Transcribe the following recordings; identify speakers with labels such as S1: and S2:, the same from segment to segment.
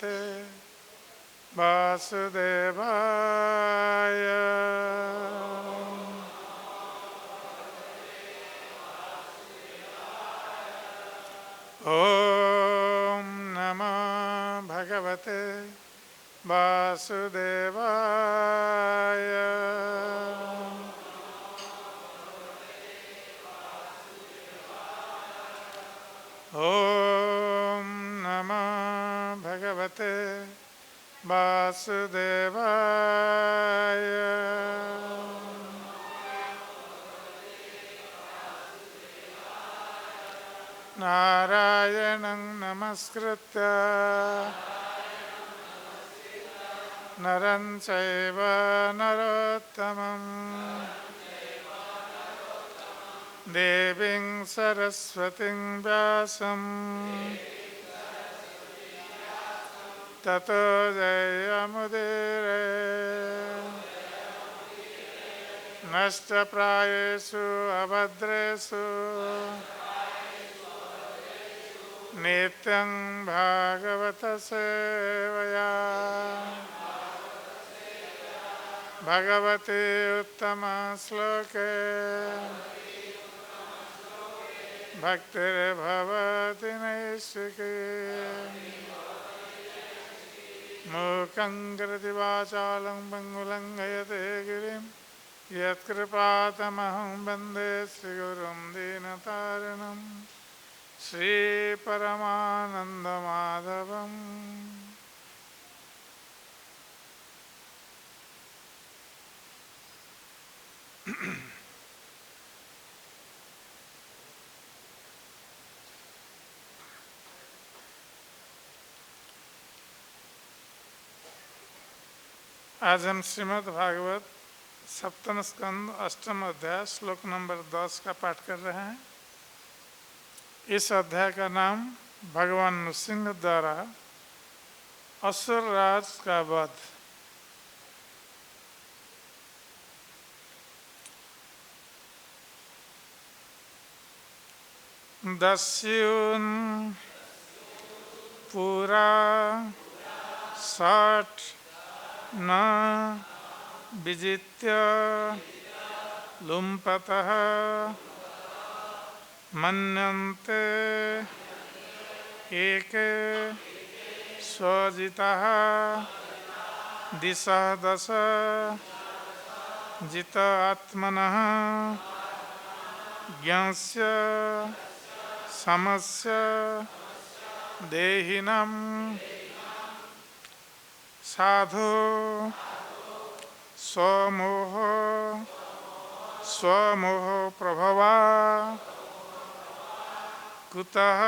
S1: भगवते वासुदेवाय। ॐ नमो भगवते वासुदेवाय। ॐ नमो भगवते वासुदेवाय। नारायणं नमस्कृत्य नरं चैव नरोत्तमं देवीं सरस्वतीं व्यासं ततो जयमुदीरये। नष्टप्रायेषु अभद्रेषु नित्यं भागवत सेवया भगवती उत्तम श्लोके भक्तिर्भवति नैष्ठिकी। मूकं करोति वाचालं पङ्गुलं लङ्घयते गिरिं यत्कृपातमहं वन्दे श्रीगुरुं दीनतारिणं श्रीपरमानन्दमाधवम्। आज हम श्रीमद् भागवत सप्तम स्कंद अष्टम अध्याय श्लोक नंबर 10 का पाठ कर रहे हैं। इस अध्याय का नाम भगवान नृसिंह द्वारा असुर राज का वध। दस्युन पूरा 60 न विजित्य लुम्पतः मन्यन्ते एके स्वजितः दिशः दश जित आत्मनः ज्ञस्य समस्य देहिनम् साधु स्वमोह प्रभवा कुतः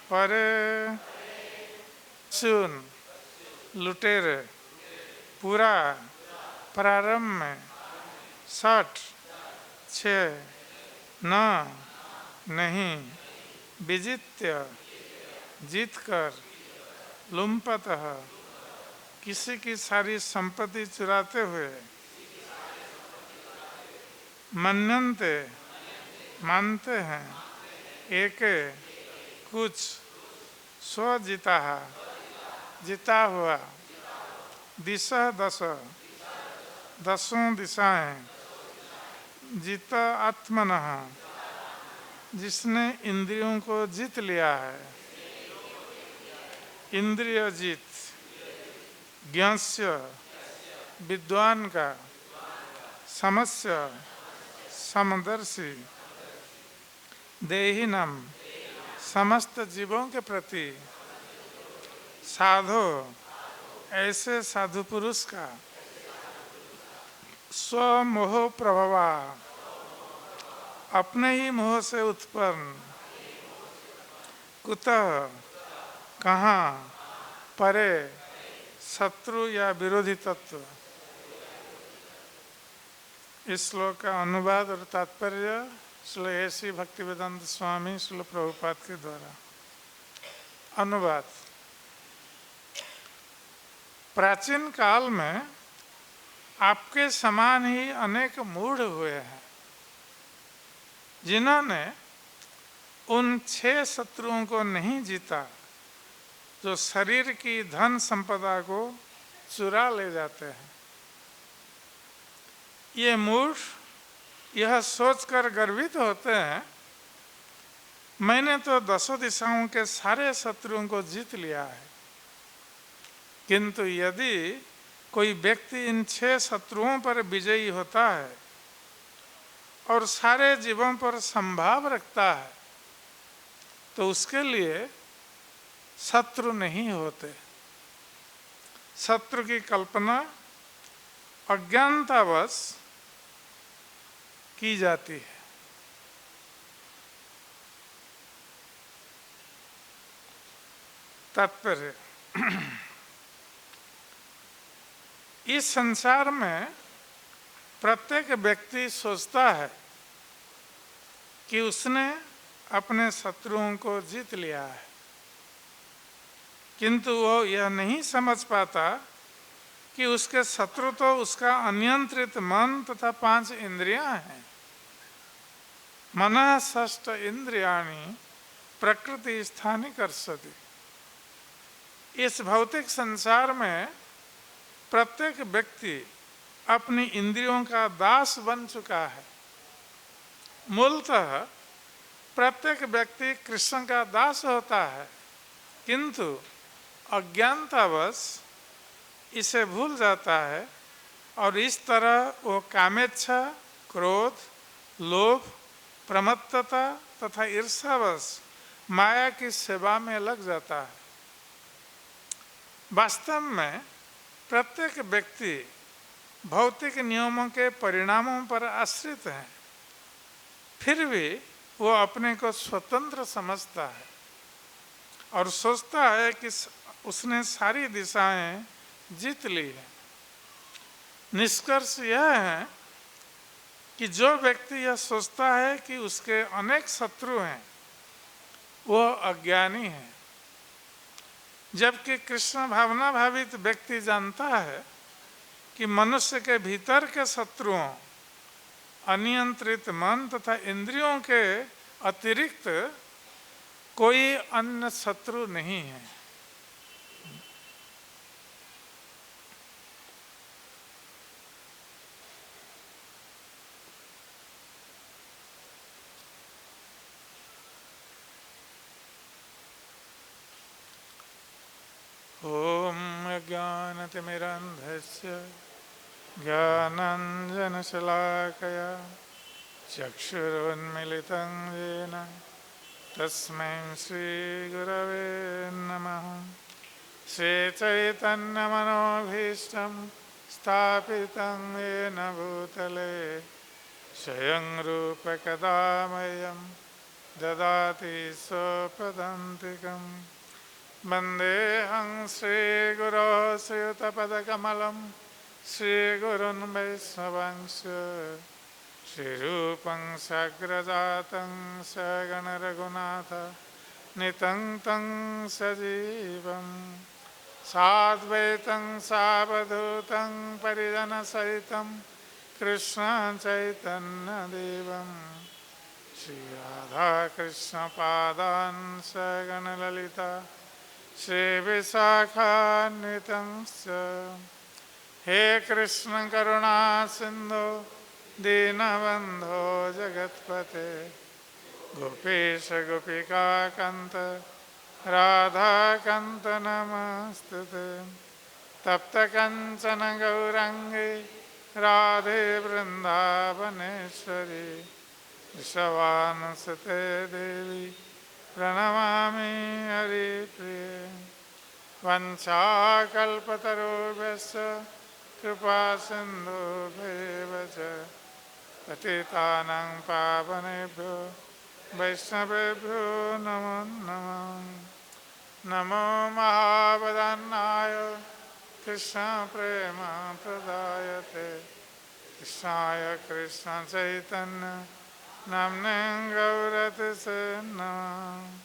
S1: परे। सुन लुटेरे पूरा प्रारंभ में 6 न नहीं विजित्य जीतकर लुम्पतः किसी की सारी संपत्ति चुराते हुए मन्यन्ते मानते हैं एक कुछ स्वजिता जीता हुआ दिशा दसों दिशाएं जित आत्मनः जिसने इंद्रियों को जीत लिया है। इंद्रिय जीत ज्ञास्य विद्वान का समस्य समदर्शी देहिनम समस्त जीवों के प्रति साधो ऐसे साधु पुरुष का स्वमोह प्रभवा अपने ही मोह से उत्पन्न कुतः कहाँ परे शत्रु या विरोधी तत्व। इस श्लोक का अनुवाद और तात्पर्य श्री ऐसी भक्तिवेदांत स्वामी श्री प्रभुपाद के द्वारा। अनुवाद। प्राचीन काल में आपके समान ही अनेक मूढ़ हुए हैं जिन्होंने उन 6 शत्रुओं को नहीं जीता जो शरीर की धन संपदा को चुरा ले जाते हैं। ये मूर्ख यह सोचकर गर्वित होते हैं, मैंने तो दसों दिशाओं के सारे शत्रुओं को जीत लिया है। किंतु यदि कोई व्यक्ति इन 6 शत्रुओं पर विजयी होता है और सारे जीवों पर संभाव रखता है, तो उसके लिए शत्रु नहीं होते। शत्रु की कल्पना अज्ञानतावश की जाती है। तात्पर्य, इस संसार में प्रत्येक व्यक्ति सोचता है कि उसने अपने शत्रुओं को जीत लिया है, किंतु वो यह नहीं समझ पाता कि उसके शत्रु तो उसका अनियंत्रित मन तथा 5 इंद्रियां हैं। मनः 6 इंद्रियाणि प्रकृति स्थानि कर्षति। इस भौतिक संसार में प्रत्येक व्यक्ति अपनी इंद्रियों का दास बन चुका है। मूलतः प्रत्येक व्यक्ति कृष्ण का दास होता है, किंतु अज्ञानतावश इसे भूल जाता है और इस तरह वो कामेच्छा, क्रोध, लोभ, प्रमत्तता तथा ईर्ष्यावश माया की सेवा में लग जाता है। वास्तव में प्रत्येक व्यक्ति भौतिक नियमों के परिणामों पर आश्रित है, फिर भी वो अपने को स्वतंत्र समझता है और सोचता है कि उसने सारी दिशाएं जीत ली है। निष्कर्ष यह है कि जो व्यक्ति यह सोचता है कि उसके अनेक शत्रु हैं, वह अज्ञानी है। जबकि कृष्ण भावना भावित व्यक्ति जानता है कि मनुष्य के भीतर के शत्रुओं, अनियंत्रित मन तथा इंद्रियों के अतिरिक्त कोई अन्य शत्रु नहीं है। ओम अज्ञानतिमिरन्धस्य ज्ञानाञ्जनशलाकया चक्षुरुन्मिलितं येन तस्मै श्रीगुरवे नमः। श्रीचैतन्यमनोभीष्टं स्थापितं येन भूतले स्वयं रूप कदा मह्यं ददाति स्वपदान्तिकम्। वन्देऽहं श्रीगुरो श्रीयुतपदकमलं श्रीगुरुन् वैष्णवांश्च श्रीरूपं साग्रजातं सगणरघुनाथ नितं तं सजीवं साद्वैतं सावधूतं परिजनसहितं कृष्णचैतन्यदेवं श्रीराधाकृष्णपादान् सगणललिता श्रीविशाखान्वितंश्च। हे कृष्ण करुणा सिन्धो दीनबन्धो जगत्पते गोपेश गोपिकान्त राधाकान्त नमस्तुते। तप्तकञ्चन गौराङ्गी राधे वृन्दावनेश्वरी वृषभानुसुते देवी प्रणमामि हरिप्रिये। वंशाकल्पतरुभ्यश्च कृपासिन्धुभ्येव च पतितानां पावनेभ्यो वैष्णवेभ्यो नमो नमः। नमो महावदन्नाय कृष्णप्रेमप्रदायते कृष्णाय कृष्णचैतन्य नाम्ने गौरतिसे नमः।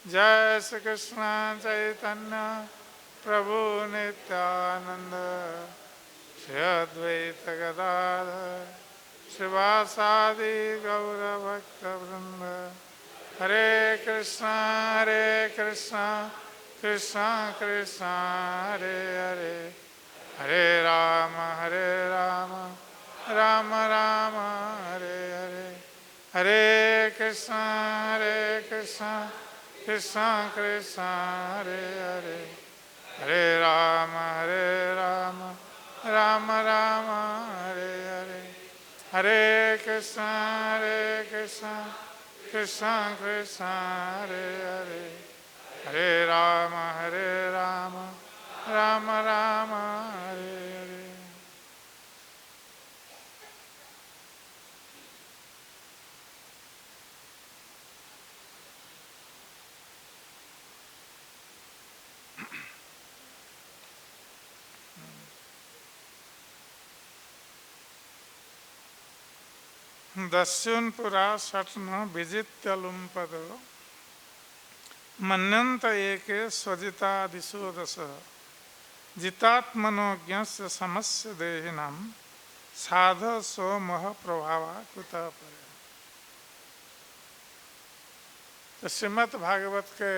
S1: जय श्री कृष्ण चैतन्य प्रभु नित्यानंद श्री अद्वैत गदाधर श्रीवासादि गौरभक्तवृंद। हरे कृष्ण कृष्ण कृष्ण हरे हरे, हरे राम राम राम हरे हरे, हरे कृष्ण कृष्ण कृष्ण हरे हरे, हरे राम राम राम हरे हरे, हरे कृष्ण कृष्ण कृष्ण हरे हरे, हरे राम राम राम हरे हरे। दस्युन पुरा सट्न विजित्यलुम पदो, मन्यन्त एके स्वजितादिशो दश, जितात्मनोज्ञस्य समस्य देहिनां साध सो मोह प्रभावा कुतः परे। तो श्रीमद् भागवत के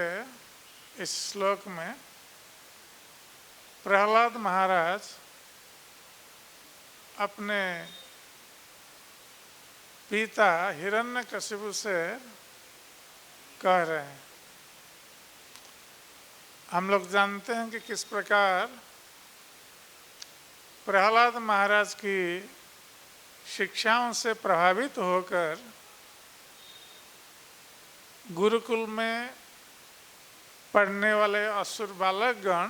S1: इस श्लोक में प्रहलाद महाराज अपने पिता हिरण्यकशिपु से कह रहे हैं। हम लोग जानते हैं कि किस प्रकार प्रहलाद महाराज की शिक्षाओं से प्रभावित होकर गुरुकुल में पढ़ने वाले असुर बालकगण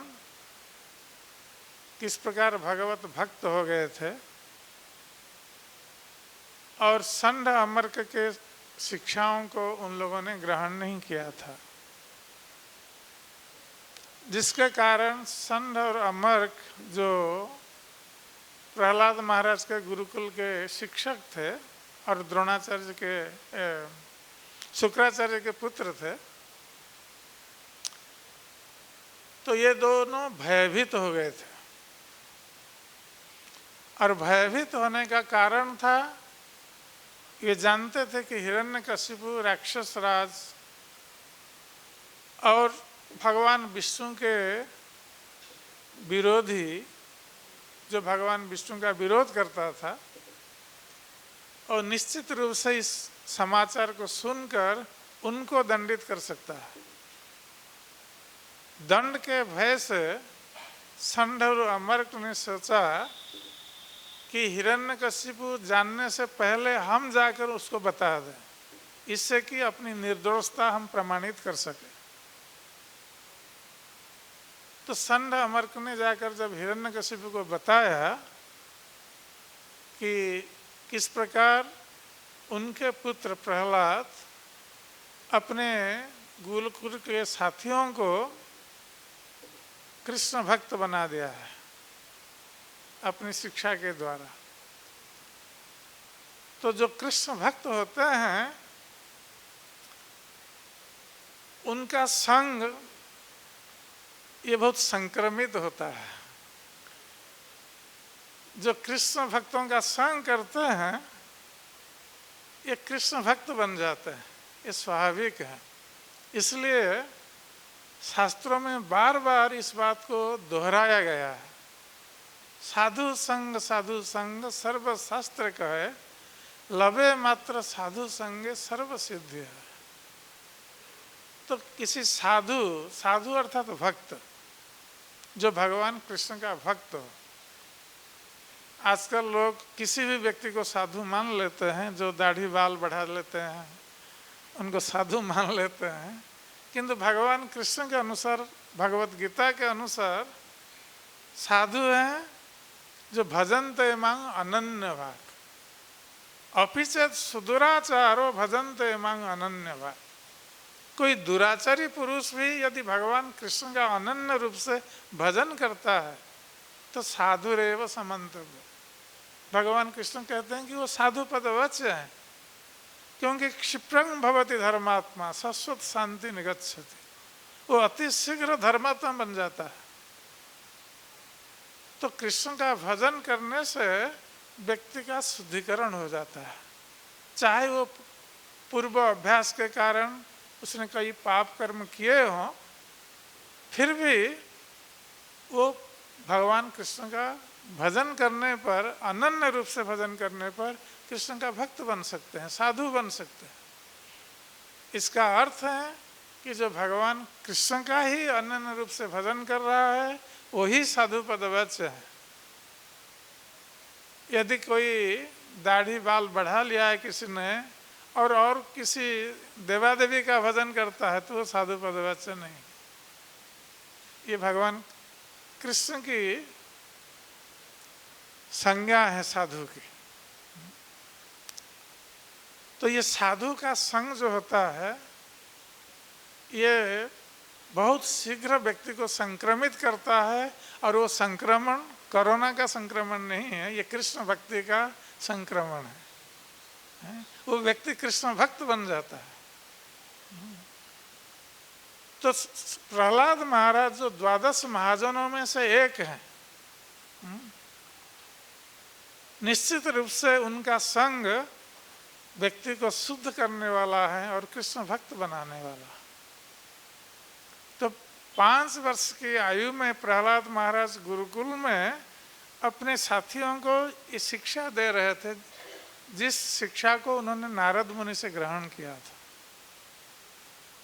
S1: किस प्रकार भगवत भक्त हो गए थे और संड अमर्क के शिक्षाओं को उन लोगों ने ग्रहण नहीं किया था, जिसके कारण संड और अमर्क जो प्रहलाद महाराज के गुरुकुल के शिक्षक थे और द्रोणाचार्य के शुक्राचार्य के पुत्र थे, तो ये दोनों भयभीत हो गए थे। और भयभीत होने का कारण था, ये जानते थे कि हिरण्यकशिपु राक्षस राज और भगवान विष्णु के विरोधी, जो भगवान विष्णु का विरोध करता था, और निश्चित रूप से इस समाचार को सुनकर उनको दंडित कर सकता है। दंड के भय से संड और अमर्क ने सोचा कि हिरण्यकशिपु जानने से पहले हम जाकर उसको बता दें, इससे कि अपनी निर्दोषता हम प्रमाणित कर सके। तो संड अमर्क ने जाकर जब हिरण्यकशिपु को बताया कि किस प्रकार उनके पुत्र प्रहलाद अपने गुरुकुल के साथियों को कृष्ण भक्त बना दिया है अपनी शिक्षा के द्वारा, तो जो कृष्ण भक्त होते हैं उनका संग ये बहुत संक्रमित होता है। जो कृष्ण भक्तों का संग करते हैं ये कृष्ण भक्त बन जाते हैं, ये स्वाभाविक है। इसलिए शास्त्रों में बार बार इस बात को दोहराया गया है। साधु संग सर्व शास्त्र कहे, लवे मात्र साधु संगे सर्व सिद्धि है। तो किसी साधु अर्थात भक्त, जो भगवान कृष्ण का भक्त हो। आजकल लोग किसी भी व्यक्ति को साधु मान लेते हैं, जो दाढ़ी बाल बढ़ा लेते हैं उनको साधु मान लेते हैं, किंतु भगवान कृष्ण के अनुसार, भगवत गीता के अनुसार साधु हैं जो भजन्ते मांग अनन्य भाग, अपिचेत सुदुराचारो भजन्ते मांग अनन्य भाग। कोई दुराचारी पुरुष भी यदि भगवान कृष्ण का अनन्य रूप से भजन करता है तो साधुरेव समन्तव्य। भगवान कृष्ण कहते हैं कि वो साधु पदवच्य है, क्योंकि क्षिप्रंग भवति धर्मात्मा शाश्वत शांति निगच्छति। वो अति शीघ्र धर्मात्मा बन जाता है। तो कृष्ण का भजन करने से व्यक्ति का शुद्धिकरण हो जाता है। चाहे वो पूर्व अभ्यास के कारण उसने कई पाप कर्म किए हों, फिर भी वो भगवान कृष्ण का भजन करने पर, अनन्य रूप से भजन करने पर कृष्ण का भक्त बन सकते हैं, साधु बन सकते हैं। इसका अर्थ है कि जो भगवान कृष्ण का ही अनन्य रूप से भजन कर रहा है वही साधु पदवच्य है। यदि कोई दाढ़ी बाल बढ़ा लिया है किसी ने और किसी देवादेवी का भजन करता है तो वो साधु पदवच्य नहीं। ये भगवान कृष्ण की संज्ञा है साधु की। तो ये साधु का संग जो होता है ये बहुत शीघ्र व्यक्ति को संक्रमित करता है, और वो संक्रमण कोरोना का संक्रमण नहीं है, ये कृष्ण भक्ति का संक्रमण है। वो व्यक्ति कृष्ण भक्त बन जाता है। तो प्रहलाद महाराज जो 12 महाजनों में से एक हैं, निश्चित रूप से उनका संग व्यक्ति को शुद्ध करने वाला है और कृष्ण भक्त बनाने वाला। तो 5 वर्ष की आयु में प्रहलाद महाराज गुरुकुल में अपने साथियों को ये शिक्षा दे रहे थे, जिस शिक्षा को उन्होंने नारद मुनि से ग्रहण किया था।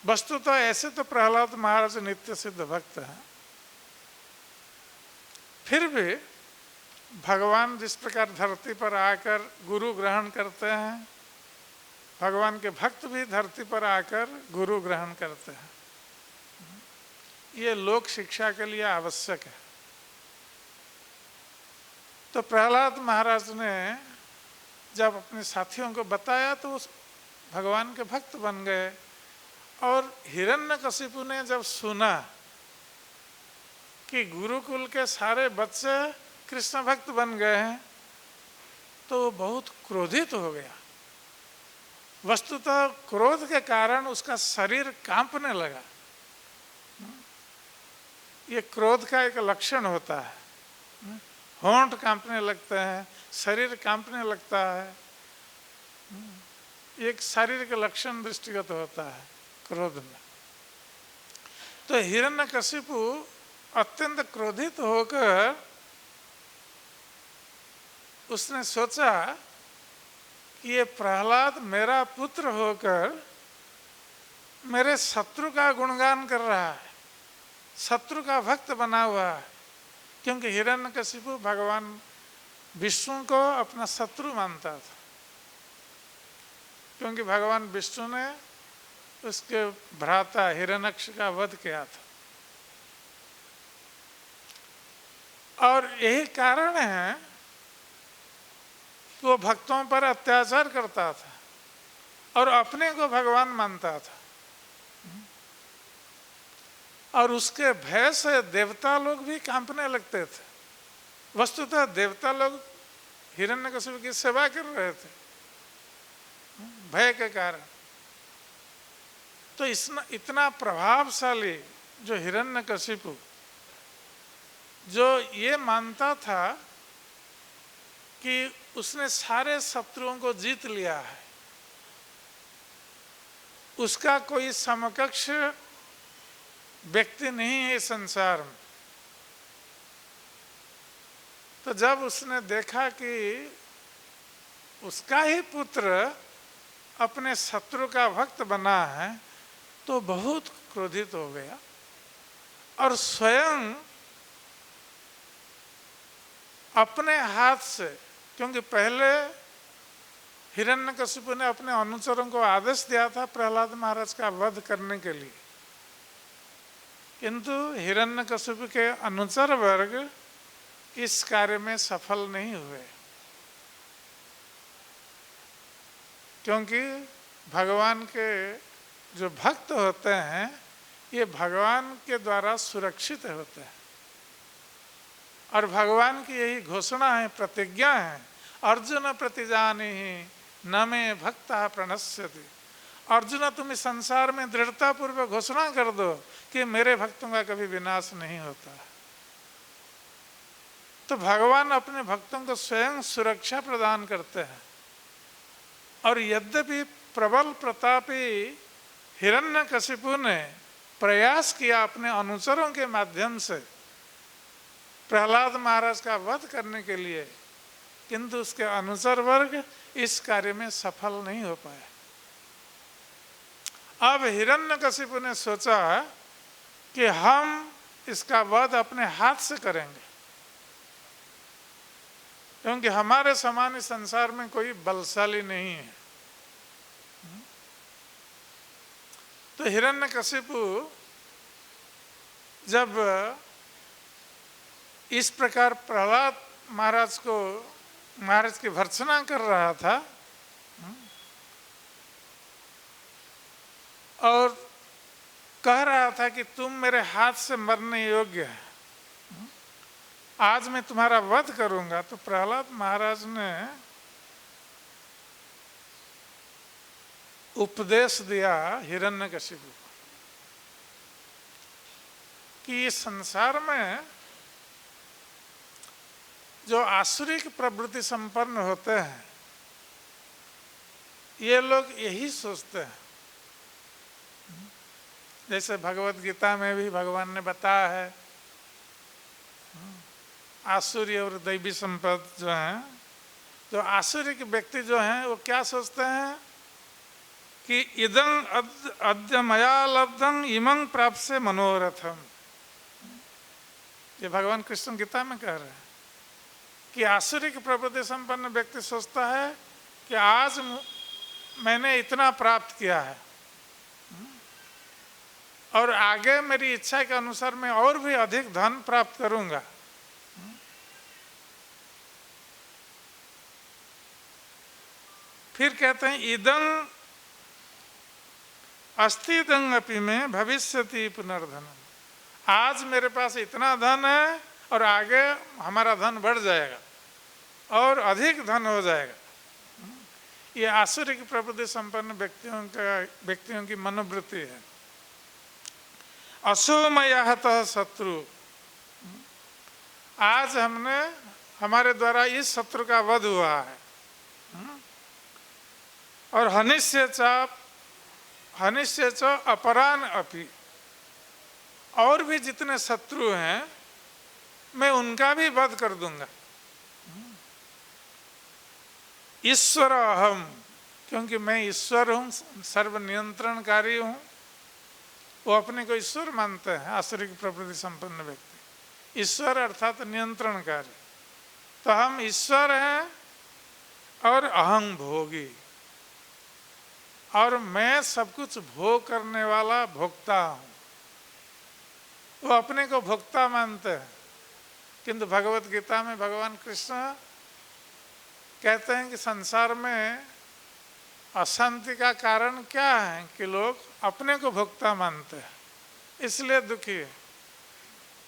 S1: वस्तु तो ऐसे तो प्रहलाद महाराज नित्य सिद्ध भक्त हैं, फिर भी भगवान जिस प्रकार धरती पर आकर गुरु ग्रहण करते हैं, भगवान के भक्त भी धरती पर आकर गुरु ग्रहण करते हैं। ये लोक शिक्षा के लिए आवश्यक है। तो प्रहलाद महाराज ने जब अपने साथियों को बताया तो उस भगवान के भक्त बन गए। और हिरण्यकशिपु ने जब सुना कि गुरुकुल के सारे बच्चे कृष्ण भक्त बन गए हैं तो वो बहुत क्रोधित हो गया। वस्तुतः क्रोध के कारण उसका शरीर कांपने लगा। ये क्रोध का एक लक्षण होता है, होंठ कांपने लगते हैं, शरीर कांपने लगता है। एक शारीरिक लक्षण दृष्टिगत होता है क्रोध में। तो हिरण्यकशिपु अत्यंत क्रोधित होकर उसने सोचा कि ये प्रहलाद मेरा पुत्र होकर मेरे शत्रु का गुणगान कर रहा है, शत्रु का भक्त बना हुआ है। क्योंकि हिरण्यकशिपु भगवान विष्णु को अपना शत्रु मानता था, क्योंकि भगवान विष्णु ने उसके भ्राता हिरण्यक्ष का वध किया था। और यही कारण है कि वो भक्तों पर अत्याचार करता था और अपने को भगवान मानता था। और उसके भय से देवता लोग भी कांपने लगते थे। वस्तुतः देवता लोग हिरण्यकशिपु की सेवा कर रहे थे भय के कारण। तो इतना प्रभावशाली जो हिरण्यकशिपु, जो ये मानता था कि उसने सारे शत्रुओं को जीत लिया है, उसका कोई समकक्ष व्यक्ति नहीं है संसार में। तो जब उसने देखा कि उसका ही पुत्र अपने शत्रु का भक्त बना है तो बहुत क्रोधित हो गया और स्वयं अपने हाथ से, क्योंकि पहले हिरण्यकशिपु ने अपने अनुचरों को आदेश दिया था प्रहलाद महाराज का वध करने के लिए, किंतु हिरण्यकशिपु के अनुचर वर्ग इस कार्य में सफल नहीं हुए, क्योंकि भगवान के जो भक्त होते हैं ये भगवान के द्वारा सुरक्षित होते हैं। और भगवान की यही घोषणा है, प्रतिज्ञा है, अर्जुन प्रतिजानीहि न मे भक्ता प्रणश्यति। अर्जुन तुम इस संसार में दृढ़ता पूर्वक घोषणा कर दो कि मेरे भक्तों का कभी विनाश नहीं होता। तो भगवान अपने भक्तों को स्वयं सुरक्षा प्रदान करते हैं। और यद्यपि प्रबल प्रतापी हिरण्यकशिपु ने प्रयास किया अपने अनुचरों के माध्यम से प्रहलाद महाराज का वध करने के लिए, किंतु उसके अनुचर वर्ग इस कार्य में सफल नहीं हो पाए। अब हिरण्यकशिपु ने सोचा कि हम इसका वध अपने हाथ से करेंगे, क्योंकि हमारे समान इस संसार में कोई बलशाली नहीं है। तो हिरण्यकशिपु जब इस प्रकार प्रहलाद महाराज की भर्त्सना कर रहा था और कह रहा था कि तुम मेरे हाथ से मरने योग्य है, आज मैं तुम्हारा वध करूंगा, तो प्रहलाद महाराज ने उपदेश दिया हिरण्यकशिपु को कि इस संसार में जो आसुरिक प्रवृत्ति संपन्न होते हैं, ये लोग यही सोचते हैं। जैसे भगवत गीता में भी भगवान ने बताया है, आसुरी और दैवी संपद जो हैं, जो आसुरिक व्यक्ति जो हैं वो क्या सोचते हैं कि इदं अद्य मया लब्धं इमं प्राप्त से मनोरथम। ये भगवान कृष्ण गीता में कह रहे हैं कि आसुरिक प्रवृत्ति संपन्न व्यक्ति सोचता है कि आज मैंने इतना प्राप्त किया है और आगे मेरी इच्छा के अनुसार मैं और भी अधिक धन प्राप्त करूंगा। फिर कहते हैं इदं अस्तिदं अपि में भविष्यति पुनर्धनम। आज मेरे पास इतना धन है और आगे हमारा धन बढ़ जाएगा और अधिक धन हो जाएगा। ये आसुरिक प्रवृत्ति संपन्न व्यक्तियों की मनोवृत्ति है। असोमयः शत्रु, आज हमारे द्वारा इस शत्रु का वध हुआ है और हनिष्य च अपरान अपि, और भी जितने शत्रु हैं मैं उनका भी वध कर दूंगा। ईश्वर अहम, क्योंकि मैं ईश्वर हूँ, सर्व नियंत्रणकारी हूँ। वो अपने को ईश्वर मानते हैं आसुरिक प्रवृत्ति संपन्न व्यक्ति। ईश्वर अर्थात नियंत्रणकारी। तो हम ईश्वर हैं और अहं भोगी, और मैं सब कुछ भोग करने वाला भोक्ता हूँ। वो अपने को भोक्ता मानते हैं, किंतु भगवत गीता में भगवान कृष्ण कहते हैं कि संसार में अशांति का कारण क्या है कि लोग अपने को भोक्ता मानते हैं, इसलिए दुखी है।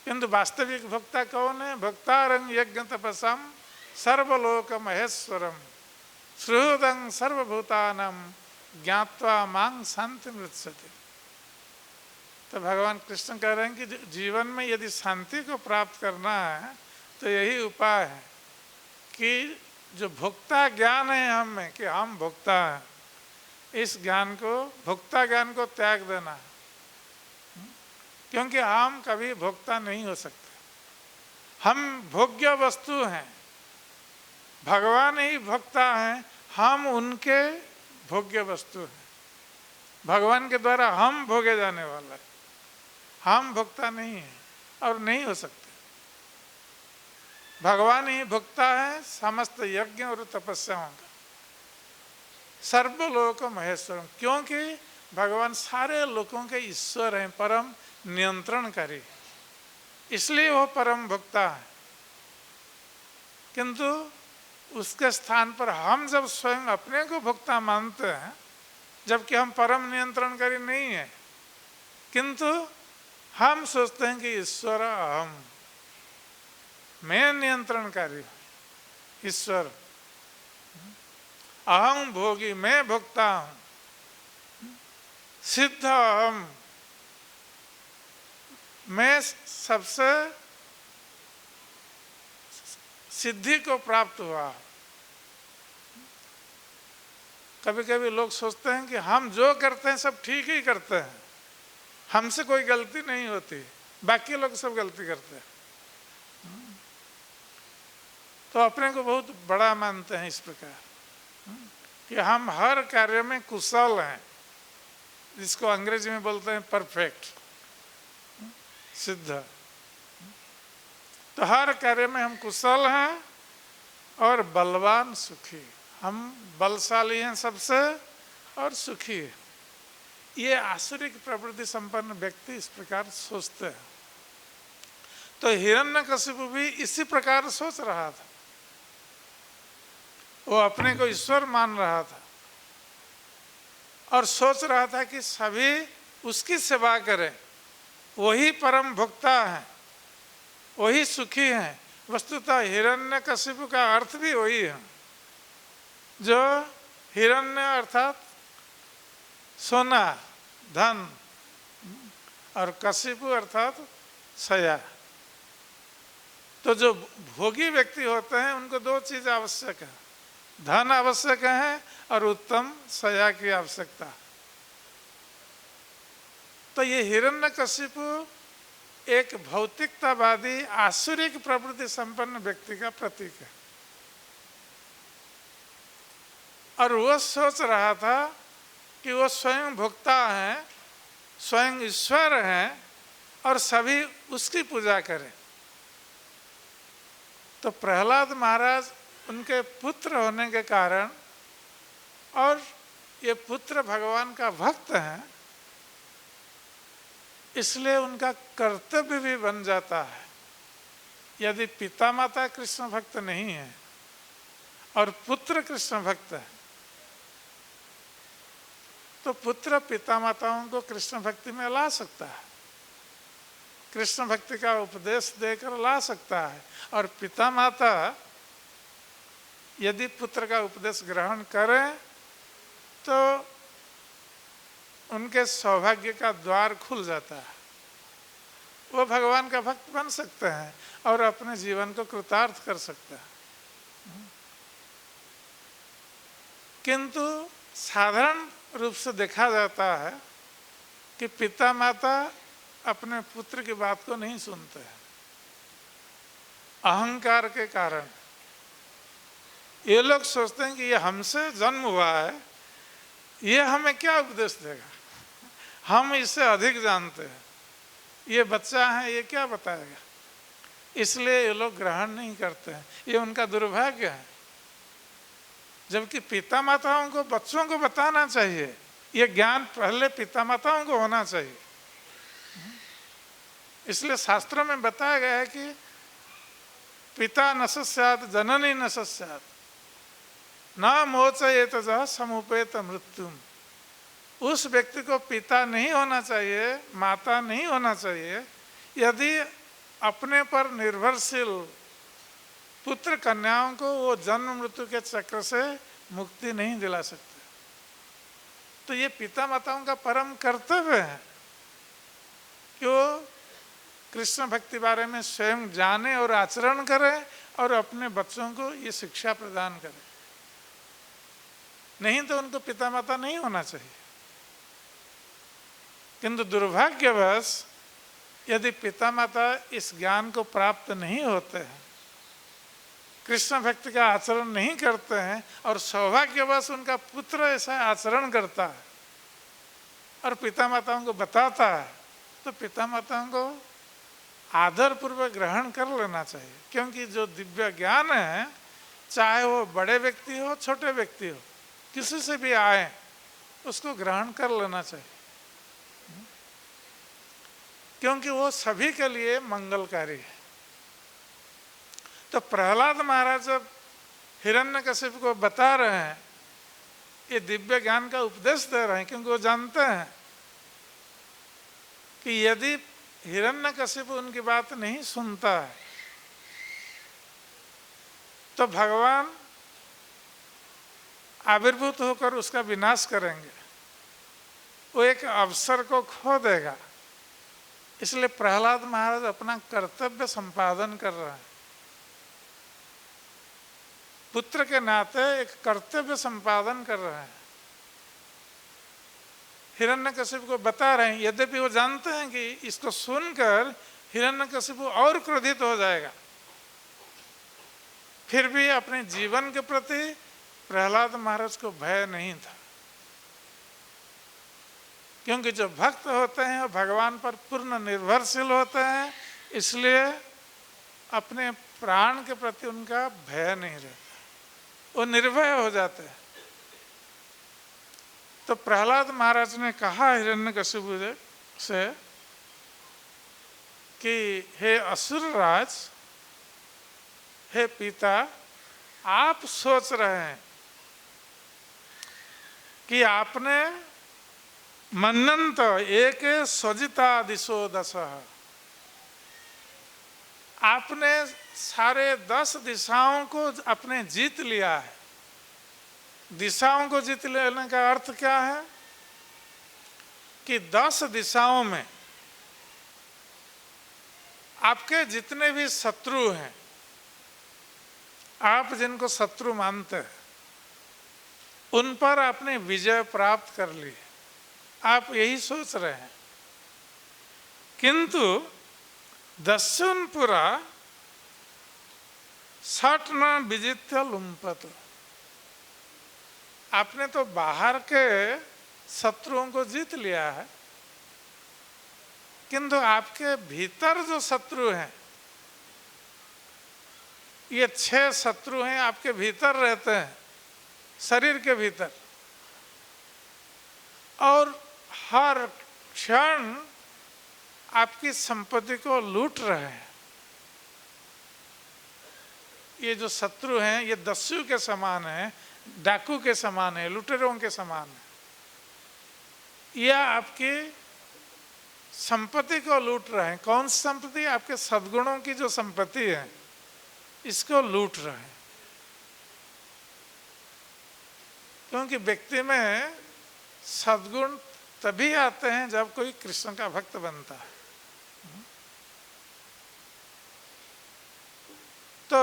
S1: किंतु वास्तविक भोक्ता कौन है? भोक्तारं यज्ञ तपसम सर्वलोक महेश्वरम सुहृदं सर्वभूतानां ज्ञात्वा मां शांति मृत्सति। तो भगवान कृष्ण कह रहे हैं कि जीवन में यदि शांति को प्राप्त करना है तो यही उपाय है कि जो भोक्ता ज्ञान है हम में कि हम भोक्ता हैं, इस ज्ञान को, भोक्ता ज्ञान को त्याग देना है, क्योंकि हम कभी भोक्ता नहीं हो सकते। हम भोग्य वस्तु हैं, भगवान ही भोक्ता हैं, हम उनके भोग्य वस्तु हैं। भगवान के द्वारा हम भोगे जाने वाला है, हम भोक्ता नहीं है और नहीं हो सकते। भगवान ही भोक्ता है समस्त यज्ञ और तपस्याओं का, सर्वलोक महेश्वरम, क्योंकि भगवान सारे लोकों के ईश्वर हैं, परम नियंत्रणकारी, इसलिए वो परम भोक्ता है। किंतु उसके स्थान पर हम जब स्वयं अपने को भोक्ता मानते हैं, जबकि हम परम नियंत्रणकारी नहीं है, किंतु हम सोचते हैं कि ईश्वर अहम, मैं नियंत्रणकारी, ईश्वर अहम भोगी, मैं भोक्ता हूं, सिद्ध अहम, मैं सबसे सिद्धि को प्राप्त हुआ। कभी कभी लोग सोचते हैं कि हम जो करते हैं सब ठीक ही करते हैं, हमसे कोई गलती नहीं होती, बाकी लोग सब गलती करते हैं। तो अपने को बहुत बड़ा मानते हैं इस प्रकार कि हम हर कार्य में कुशल हैं, जिसको अंग्रेजी में बोलते हैं परफेक्ट, सिद्ध। तो हर कार्य में हम कुशल हैं और बलवान सुखी। हम बलशाली हैं सबसे और सुखी है। ये आसुरिक प्रवृत्ति संपन्न व्यक्ति इस प्रकार सोचते हैं। तो हिरण्यकशिपु भी इसी प्रकार सोच रहा था। वो अपने को ईश्वर मान रहा था और सोच रहा था कि सभी उसकी सेवा करें, वही परम भोक्ता है, वही सुखी हैं। वस्तुतः हिरण्यकशिपु का अर्थ भी वही है, जो हिरण्य अर्थात सोना धन और कशिपु अर्थात सया। तो जो भोगी व्यक्ति होते हैं उनको दो चीज आवश्यक है, धन आवश्यक है और उत्तम सया की आवश्यकता। तो ये हिरण्यकशिपु एक भौतिकतावादी आसुरिक प्रवृत्ति संपन्न व्यक्ति का प्रतीक है। और वो सोच रहा था कि वो स्वयं भोक्ता हैं, स्वयं ईश्वर हैं और सभी उसकी पूजा करें। तो प्रहलाद महाराज उनके पुत्र होने के कारण और ये पुत्र भगवान का भक्त है, इसलिए उनका कर्तव्य भी बन जाता है। यदि पिता माता कृष्ण भक्त नहीं है और पुत्र कृष्ण भक्त है, तो पुत्र पिता माताओं को कृष्ण भक्ति में ला सकता है, कृष्ण भक्ति का उपदेश देकर ला सकता है। और पिता माता यदि पुत्र का उपदेश ग्रहण करें तो उनके सौभाग्य का द्वार खुल जाता है, वो भगवान का भक्त बन सकते हैं और अपने जीवन को कृतार्थ कर सकते हैं। किंतु साधारण रूप से देखा जाता है कि पिता माता अपने पुत्र की बात को नहीं सुनते हैं, अहंकार के कारण। ये लोग सोचते हैं कि ये हमसे जन्म हुआ है, ये हमें क्या उपदेश देगा, हम इससे अधिक जानते हैं, ये बच्चा है, ये क्या बताएगा। इसलिए ये लोग ग्रहण नहीं करते हैं, ये उनका दुर्भाग्य है। जबकि पिता माताओं को बच्चों को बताना चाहिए, ये ज्ञान पहले पिता माताओं को होना चाहिए। इसलिए शास्त्रों में बताया गया है कि पिता न सस्यात् जननी न सस्यात् न मोचयेत स समुपेत मृत्युम। उस व्यक्ति को पिता नहीं होना चाहिए, माता नहीं होना चाहिए, यदि अपने पर निर्भरशील पुत्र कन्याओं को वो जन्म मृत्यु के चक्र से मुक्ति नहीं दिला सकते। तो ये पिता माताओं का परम कर्तव्य है कि वो कृष्ण भक्ति बारे में स्वयं जाने और आचरण करें और अपने बच्चों को ये शिक्षा प्रदान करें। नहीं तो उनको पिता माता नहीं होना चाहिए। किंतु दुर्भाग्यवश यदि पिता माता इस ज्ञान को प्राप्त नहीं होते हैं, कृष्ण भक्ति का आचरण नहीं करते हैं और सौभाग्यवश उनका पुत्र ऐसा आचरण करता है और पिता माताओं को बताता है, तो पिता माताओं को आदर पूर्वक ग्रहण कर लेना चाहिए। क्योंकि जो दिव्य ज्ञान है, चाहे वो बड़े व्यक्ति हो छोटे व्यक्ति हो, किसी से भी आए, उसको ग्रहण कर लेना चाहिए, क्योंकि वो सभी के लिए मंगलकारी है। तो प्रहलाद महाराज जब हिरण्यकशिपु को बता रहे हैं, ये दिव्य ज्ञान का उपदेश दे रहे हैं, क्योंकि वो जानते हैं कि यदि हिरण्यकशिपु उनकी बात नहीं सुनता है तो भगवान आविर्भूत होकर उसका विनाश करेंगे, वो एक अवसर को खो देगा। इसलिए प्रहलाद महाराज अपना कर्तव्य संपादन कर रहे हैं, पुत्र के नाते एक कर्तव्य संपादन कर रहे हैं। हिरण्यकशिपु को बता रहे हैं, यद्यपि वो जानते हैं कि इसको सुनकर हिरण्यकशिपु और क्रोधित हो जाएगा, फिर भी अपने जीवन के प्रति प्रहलाद महाराज को भय नहीं था, क्योंकि जो भक्त होते हैं वो भगवान पर पूर्ण निर्भरशील होते हैं, इसलिए अपने प्राण के प्रति उनका भय नहीं रहता, वो निर्भय हो जाते हैं। तो प्रहलाद महाराज ने कहा हिरण्यकशिपु से कि हे असुरराज, हे पिता, आप सोच रहे हैं कि आपने मन्नंत एक स्वजिता दिशो दश, आपने सारे 10 दिशाओं को अपने जीत लिया है। दिशाओं को जीत लेने का अर्थ क्या है कि 10 दिशाओं में आपके जितने भी शत्रु हैं, आप जिनको शत्रु मानते हैं, उन पर आपने विजय प्राप्त कर ली, आप यही सोच रहे हैं। किंतु दस्युनपुरा सट न विजित्य लुम्पत, आपने तो बाहर के शत्रुओं को जीत लिया है, किंतु आपके भीतर जो शत्रु हैं, ये 6 शत्रु हैं, आपके भीतर रहते हैं, शरीर के भीतर, और हर क्षण आपकी संपत्ति को लूट रहे हैं। ये जो शत्रु हैं ये दस्यु के समान है, डाकू के समान है, लुटेरों के समान है। यह आपकी संपत्ति को लूट रहे हैं। कौन सी संपत्ति? आपके सद्गुणों की जो संपत्ति है, इसको लूट रहे हैं। क्योंकि व्यक्ति में सद्गुण तभी आते हैं जब कोई कृष्ण का भक्त बनता है। तो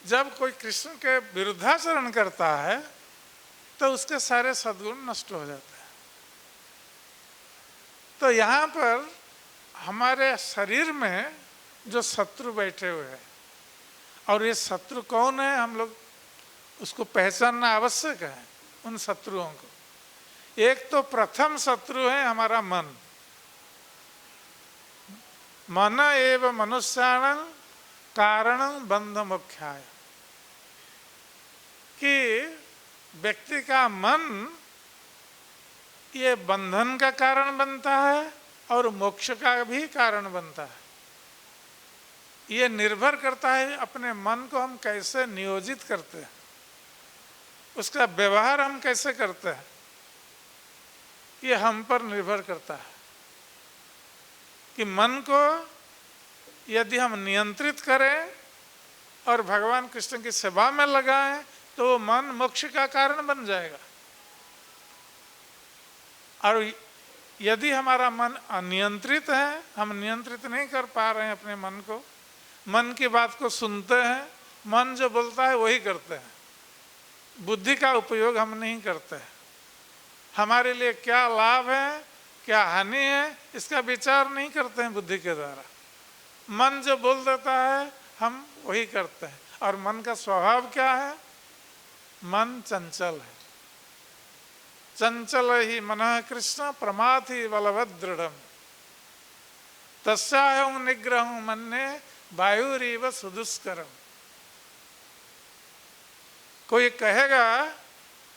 S1: जब कोई कृष्ण के विरुद्धाचरण करता है तो उसके सारे सद्गुण नष्ट हो जाते हैं। तो यहाँ पर हमारे शरीर में जो शत्रु बैठे हुए हैं, और ये शत्रु कौन है, हम लोग उसको पहचानना आवश्यक है। उन शत्रुओं को, एक तो प्रथम शत्रु है हमारा मन। मन एव मनुष्याणां कारणं बंध मोक्षाय, कि व्यक्ति का मन ये बंधन का कारण बनता है और मोक्ष का भी कारण बनता है। ये निर्भर करता है अपने मन को हम कैसे नियोजित करते हैं, उसका व्यवहार हम कैसे करते हैं, ये हम पर निर्भर करता है। कि मन को यदि हम नियंत्रित करें और भगवान कृष्ण की सेवा में लगाएं तो वो मन मोक्ष का कारण बन जाएगा। और यदि हमारा मन अनियंत्रित है, हम नियंत्रित नहीं कर पा रहे हैं अपने मन को, मन की बात को सुनते हैं, मन जो बोलता है वही करते हैं, बुद्धि का उपयोग हम नहीं करते हैं। हमारे लिए क्या लाभ है, क्या हानि है, इसका विचार नहीं करते हैं बुद्धि के द्वारा। मन जो बोल देता है हम वही करते हैं। और मन का स्वभाव क्या है? मन चंचल है। चंचल ही मनः कृष्ण प्रमाथि बलवद दृढ़म, तस्याहं निग्रहं मन्ये वायुरीव सुदुष्करम। कोई कहेगा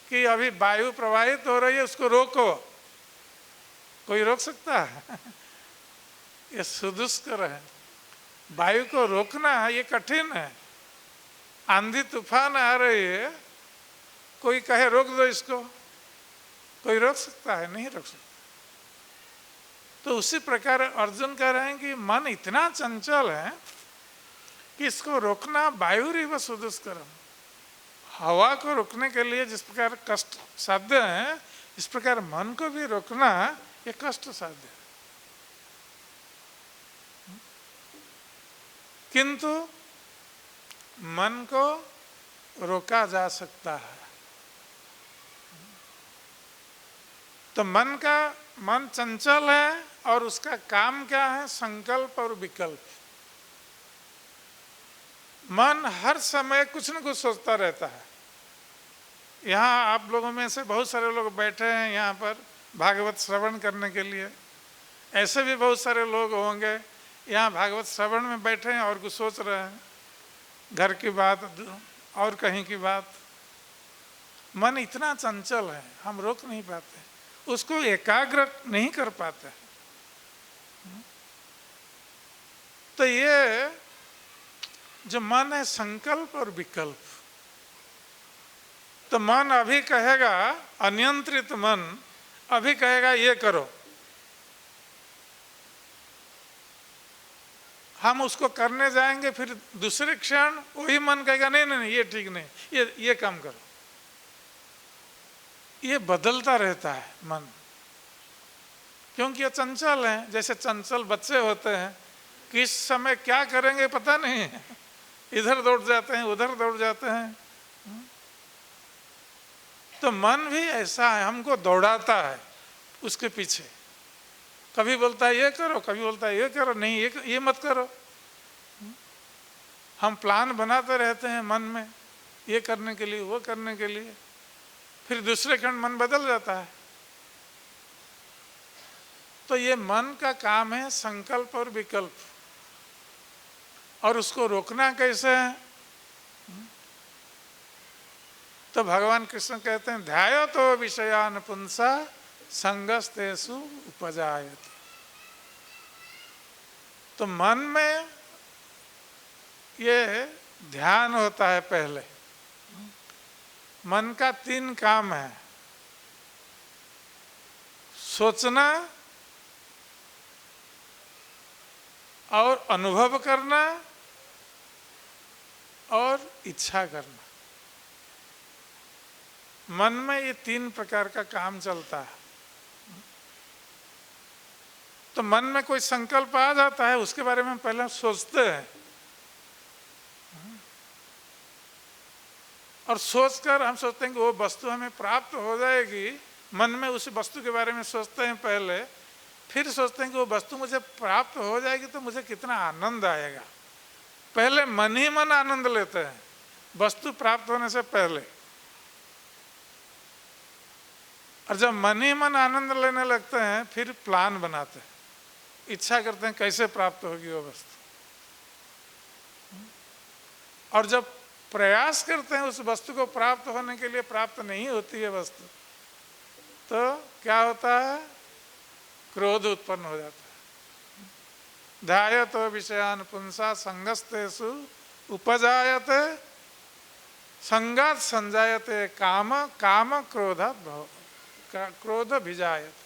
S1: कि अभी वायु प्रवाहित हो रही है, उसको रोको, कोई रोक सकता है? ये सुदुष्कर है। वायु को रोकना ये कठिन है। आंधी तूफान आ रही है, कोई कहे रोक दो इसको, कोई रोक सकता है? नहीं रोक सकता। तो उसी प्रकार अर्जुन कह रहे हैं कि मन इतना चंचल है कि इसको रोकना वायुरीव सुदुष्करम। हवा को रोकने के लिए जिस प्रकार कष्ट साध्य है, इस प्रकार मन को भी रोकना ये कष्ट साध्य है। किंतु मन को रोका जा सकता है। तो मन चंचल है और उसका काम क्या है? संकल्प और विकल्प। मन हर समय कुछ न कुछ सोचता रहता है। यहाँ आप लोगों में से बहुत सारे लोग बैठे हैं यहाँ पर भागवत श्रवण करने के लिए। ऐसे भी बहुत सारे लोग होंगे यहाँ भागवत श्रवण में बैठे हैं और कुछ सोच रहे हैं, घर की बात और कहीं की बात। मन इतना चंचल है, हम रोक नहीं पाते, उसको एकाग्र नहीं कर पाते। तो ये जो मन है संकल्प और विकल्प, तो मन अभी कहेगा, अनियंत्रित मन अभी कहेगा ये करो, हम उसको करने जाएंगे, फिर दूसरे क्षण वही मन कहेगा नहीं नहीं नहीं ये ठीक नहीं, ये काम करो। ये बदलता रहता है मन, क्योंकि ये चंचल है। जैसे चंचल बच्चे होते हैं, किस समय क्या करेंगे पता नहीं है, इधर दौड़ जाते हैं उधर दौड़ जाते हैं। तो मन भी ऐसा है, हमको दौड़ाता है उसके पीछे। कभी बोलता है ये करो, कभी बोलता है ये करो, नहीं ये मत करो। हम प्लान बनाते रहते हैं मन में, ये करने के लिए वो करने के लिए, फिर दूसरे क्षण मन बदल जाता है। तो ये मन का काम है संकल्प और विकल्प, और उसको रोकना कैसे है? तो भगवान कृष्ण कहते हैं ध्यायतो विषयान पुंसा संगस्तेषु उपजायते। तो मन में ये ध्यान होता है। पहले मन का 3 काम है, सोचना और अनुभव करना और इच्छा करना। मन में ये 3 प्रकार का काम चलता है। तो मन में कोई संकल्प आ जाता है, उसके बारे में पहले सोचते हैं, और सोचकर हम सोचते हैं कि वो वस्तु हमें प्राप्त हो जाएगी। मन में उस वस्तु के बारे में सोचते हैं पहले, फिर सोचते हैं कि वो वस्तु मुझे प्राप्त हो जाएगी तो मुझे कितना आनंद आएगा। पहले मन ही मन आनंद लेते हैं वस्तु प्राप्त होने से पहले, और जब मन ही मन आनंद लेने लगते हैं फिर प्लान बनाते हैं, इच्छा करते हैं कैसे प्राप्त होगी वो वस्तु। और जब प्रयास करते हैं उस वस्तु को प्राप्त होने के लिए, प्राप्त नहीं होती है वस्तु, तो क्या होता है? क्रोध उत्पन्न हो जाता है। ध्यायतो विषयान पुंसा संगस्तेषु उपजायते संगात संजायते काम काम क्रोधात् भव क्रोध भिजायते।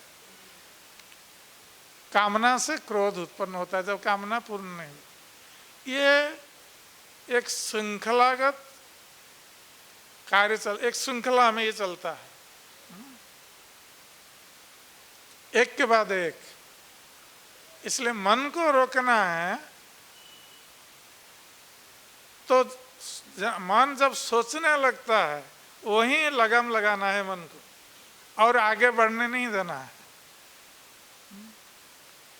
S1: कामना से क्रोध उत्पन्न होता है जब कामना पूर्ण नहीं। ये एक श्रृंखलागत कार्य एक श्रृंखला में ये चलता है, एक के बाद एक। इसलिए मन को रोकना है तो मन जब सोचने लगता है वहीं लगाम लगाना है मन को, और आगे बढ़ने नहीं देना है।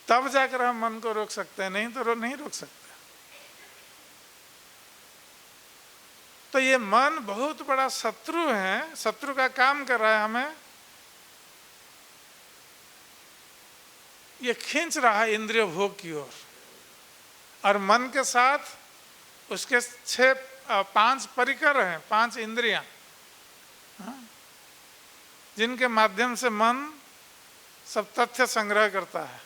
S1: तब जाकर हम मन को रोक सकते हैं, नहीं तो नहीं रोक सकते। तो ये मन बहुत बड़ा शत्रु है, शत्रु का काम कर रहा है हमें। ये खींच रहा है इंद्रिय भोग की ओर, और मन के साथ उसके 5 परिकर हैं, 5 इंद्रियां, जिनके माध्यम से मन सब तथ्य संग्रह करता है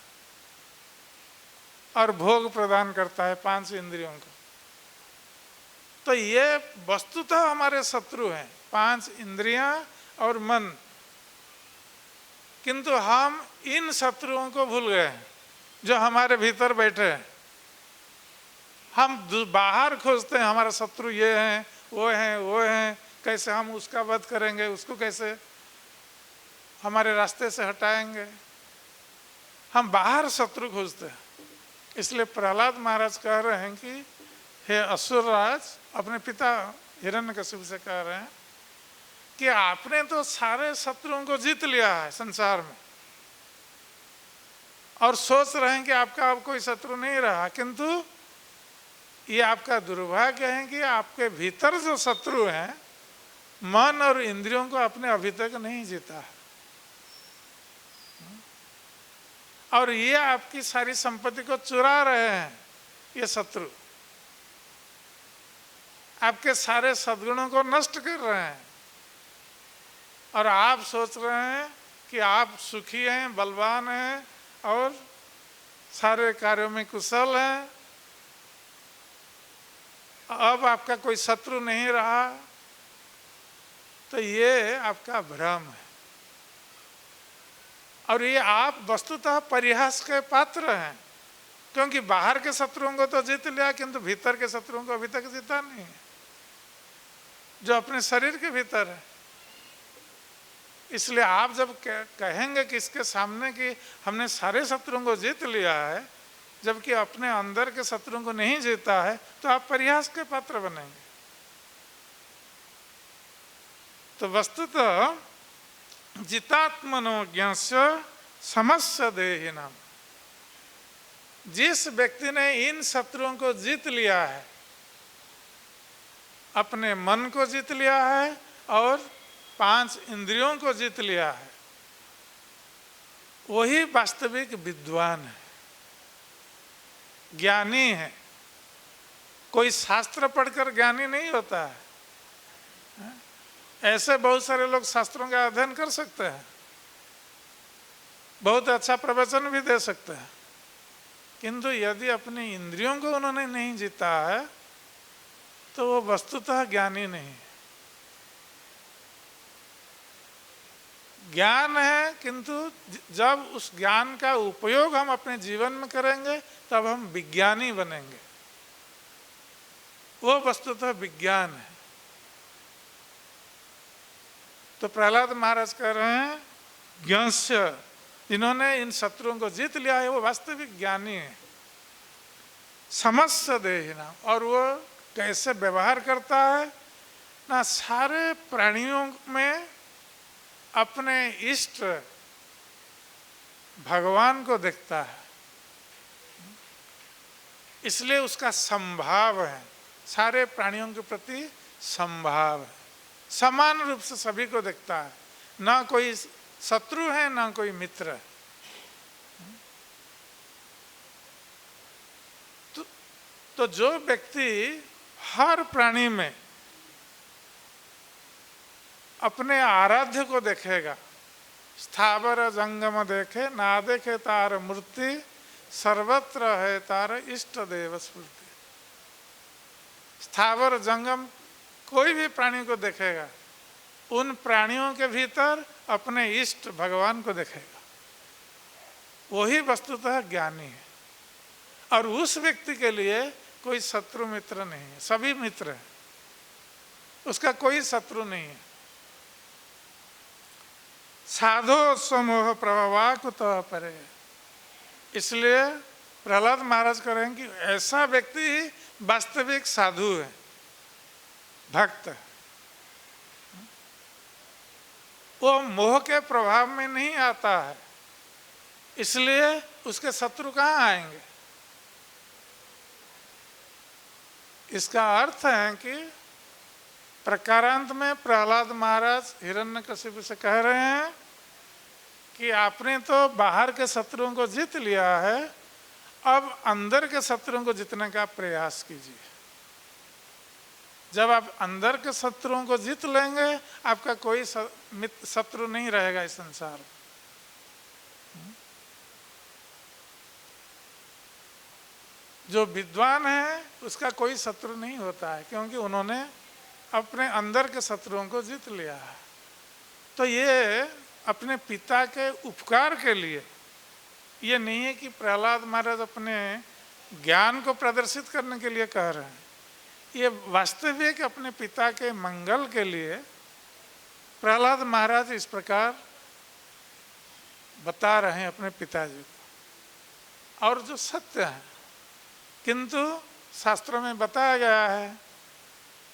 S1: और भोग प्रदान करता है 5 इंद्रियों को। तो ये वस्तुतः हमारे शत्रु हैं, 5 इंद्रियां और मन। किंतु हम इन शत्रुओं को भूल गए हैं जो हमारे भीतर बैठे हैं। हम बाहर खोजते हैं हमारा शत्रु ये हैं वो हैं, कैसे हम उसका वध करेंगे, उसको कैसे हमारे रास्ते से हटाएंगे। हम बाहर शत्रु खोजते हैं। इसलिए प्रहलाद महाराज कह रहे हैं कि हे असुरराज, अपने पिता हिरण्यकशिपु से कह रहे हैं कि आपने तो सारे शत्रुओं को जीत लिया है संसार में और सोच रहे हैं कि आपका अब कोई शत्रु नहीं रहा, किंतु ये आपका दुर्भाग्य है कि आपके भीतर जो शत्रु हैं मन और इंद्रियों को आपने अभी तक नहीं जीता है। और ये आपकी सारी संपत्ति को चुरा रहे हैं, ये शत्रु आपके सारे सद्गुणों को नष्ट कर रहे हैं और आप सोच रहे हैं कि आप सुखी हैं, बलवान हैं और सारे कार्यों में कुशल हैं। अब आपका कोई शत्रु नहीं रहा, तो ये आपका भ्रम है और ये आप वस्तुतः परिहास के पात्र हैं, क्योंकि बाहर के शत्रुओं को तो जीत लिया किंतु भीतर के शत्रुओं को अभी तक जीता नहीं है, जो अपने शरीर के भीतर है। इसलिए आप जब कहेंगे कि इसके सामने कि हमने सारे शत्रुओं को जीत लिया है, जबकि अपने अंदर के शत्रुओं को नहीं जीता है, तो आप परिहास के पात्र बनेंगे। तो वस्तुतः जितात्मनो ज्ञास्य समस्य देहिनाम, जिस व्यक्ति ने इन शत्रुओं को जीत लिया है, अपने मन को जीत लिया है और 5 इंद्रियों को जीत लिया है, वही वास्तविक विद्वान है, ज्ञानी है। कोई शास्त्र पढ़कर ज्ञानी नहीं होता है। ऐसे बहुत सारे लोग शास्त्रों का अध्ययन कर सकते हैं, बहुत अच्छा प्रवचन भी दे सकते हैं, किंतु यदि अपनी इंद्रियों को उन्होंने नहीं जीता है तो वो वस्तुतः ज्ञानी नहीं है। ज्ञान है, किंतु जब उस ज्ञान का उपयोग हम अपने जीवन में करेंगे तब हम विज्ञानी बनेंगे। वो वस्तुतः विज्ञान है। तो प्रहलाद महाराज कह रहे हैं ज्ञास्य, जिन्होंने इन शत्रुओं को जीत लिया है वो वास्तविक ज्ञानी है। समस्य देहिनाम, और वो कैसे व्यवहार करता है ना, सारे प्राणियों में अपने इष्ट भगवान को देखता है, इसलिए उसका संभाव है, सारे प्राणियों के प्रति संभाव है, समान रूप से सभी को देखता है, ना कोई शत्रु है ना कोई मित्र है। तो जो व्यक्ति हर प्राणी में अपने आराध्य को देखेगा, स्थावर जंगम देखे ना देखे तार मूर्ति, सर्वत्र है तार इष्ट देव स्फूर्ति। स्थावर जंगम कोई भी प्राणी को देखेगा, उन प्राणियों के भीतर अपने इष्ट भगवान को देखेगा, वही वस्तुतः ज्ञानी है। और उस व्यक्ति के लिए कोई शत्रु मित्र नहीं है, सभी मित्र हैं, उसका कोई शत्रु नहीं है। साधो समोह प्रभवा कुत परे, इसलिए प्रहलाद महाराज कह रहे हैं कि ऐसा व्यक्ति ही वास्तविक साधु है, भक्त है। वो मोह के प्रभाव में नहीं आता है, इसलिए उसके शत्रु कहाँ आएंगे। इसका अर्थ है कि प्रकारांत में प्रहलाद महाराज हिरण्यकशिपु से कह रहे हैं कि आपने तो बाहर के शत्रुओं को जीत लिया है, अब अंदर के शत्रुओं को जीतने का प्रयास कीजिए। जब आप अंदर के शत्रुओं को जीत लेंगे, आपका कोई शत्रु नहीं रहेगा इस संसार में। जो विद्वान है उसका कोई शत्रु नहीं होता है, क्योंकि उन्होंने अपने अंदर के शत्रुओं को जीत लिया है। तो ये अपने पिता के उपकार के लिए, ये नहीं है कि प्रहलाद महाराज अपने ज्ञान को प्रदर्शित करने के लिए कह रहे हैं, ये वास्तविक अपने पिता के मंगल के लिए प्रहलाद महाराज इस प्रकार बता रहे हैं अपने पिताजी को, और जो सत्य है। किंतु शास्त्रों में बताया गया है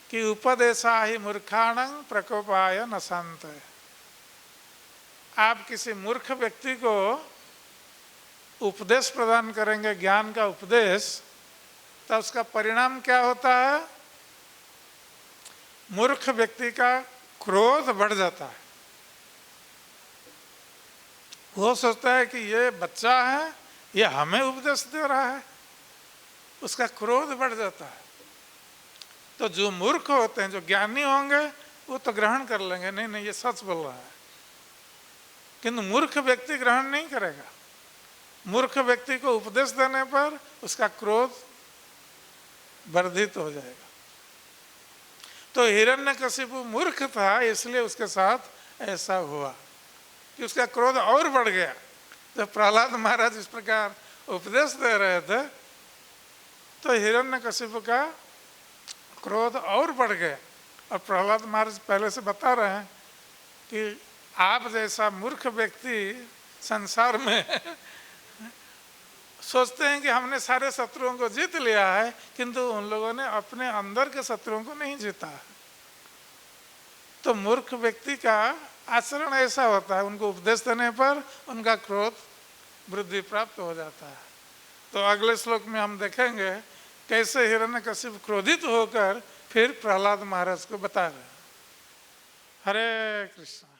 S1: कि उपदेशा ही मूर्खाणं प्रकोपाय न शांत है। आप किसी मूर्ख व्यक्ति को उपदेश प्रदान करेंगे, ज्ञान का उपदेश, तो उसका परिणाम क्या होता है? मूर्ख व्यक्ति का क्रोध बढ़ जाता है। वो सोचता है कि ये बच्चा है, ये हमें उपदेश दे रहा है, उसका क्रोध बढ़ जाता है। तो जो मूर्ख होते हैं, जो ज्ञानी होंगे, वो तो ग्रहण कर लेंगे, नहीं नहीं ये सच बोल रहा है। किंतु मूर्ख व्यक्ति ग्रहण नहीं करेगा। मूर्ख व्यक्ति को उपदेश देने पर उसका क्रोध वर्धित हो जाएगा। तो हिरण्यकशिपु मूर्ख था, इसलिए उसके साथ ऐसा हुआ कि उसका क्रोध और बढ़ गया। जब प्रहलाद महाराज इस प्रकार उपदेश दे रहे थे तो हिरण्यकशिपु का क्रोध और बढ़ गया। और प्रहलाद महाराज पहले से बता रहे हैं कि आप जैसा मूर्ख व्यक्ति संसार में सोचते हैं कि हमने सारे शत्रुओं को जीत लिया है, किंतु उन लोगों ने अपने अंदर के शत्रुओं को नहीं जीता है। तो मूर्ख व्यक्ति का आचरण ऐसा होता है, उनको उपदेश देने पर उनका क्रोध वृद्धि प्राप्त हो जाता है। तो अगले श्लोक में हम देखेंगे कैसे हिरण्यकशिपु क्रोधित होकर फिर प्रहलाद महाराज को बता रहे हैं। हरे कृष्ण।